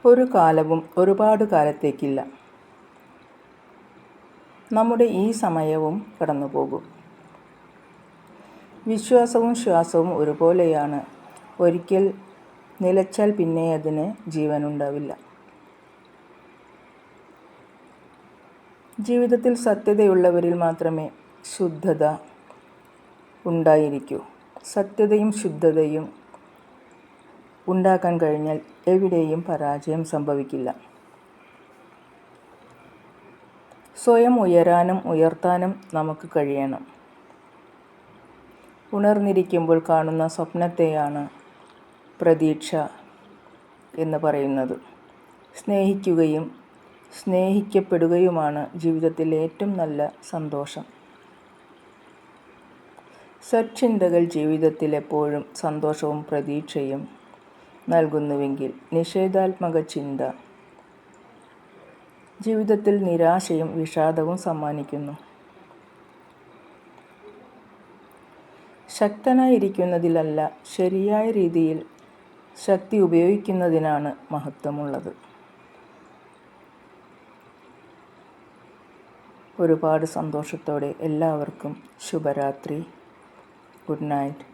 ഒരു കാലവും ഒരുപാട് കാലത്തേക്കില്ല. നമ്മുടെ ഈ സമയവും കടന്നുപോകും. വിശ്വാസവും ശ്വാസവും ഒരുപോലെയാണ്. ഒരിക്കൽ നിലച്ചാൽ പിന്നെ അതിന് ജീവനുണ്ടാവില്ല. ജീവിതത്തിൽ സത്യതയുള്ളവരിൽ മാത്രമേ ശുദ്ധത ഉണ്ടായിരിക്കൂ. സത്യതയും ശുദ്ധതയും ഉണ്ടാക്കാൻ കഴിഞ്ഞാൽ എവിടെയും പരാജയം സംഭവിക്കില്ല. സ്വയം ഉയരാനും ഉയർത്താനും നമുക്ക് കഴിയണം. ഉണർന്നിരിക്കുമ്പോൾ കാണുന്ന സ്വപ്നത്തെയാണ് പ്രതീക്ഷ എന്ന് പറയുന്നത്. സ്നേഹിക്കുകയും സ്നേഹിക്കപ്പെടുകയുമാണ് ജീവിതത്തിലെ ഏറ്റവും നല്ല സന്തോഷം. സച്ചിന്തകൾ ജീവിതത്തിൽ എപ്പോഴും സന്തോഷവും പ്രതീക്ഷയും നൽകുന്നുവെങ്കിൽ നിഷേധാത്മക ചിന്ത ജീവിതത്തിൽ നിരാശയും വിഷാദവും സമ്മാനിക്കുന്നു. ശക്തനായിരിക്കുന്നതിലല്ല, ശരിയായ രീതിയിൽ ശക്തി ഉപയോഗിക്കുന്നതിനാണ് മഹത്വമുള്ളത്. ഒരുപാട് സന്തോഷത്തോടെ എല്ലാവർക്കും ശുഭരാത്രി. Good night.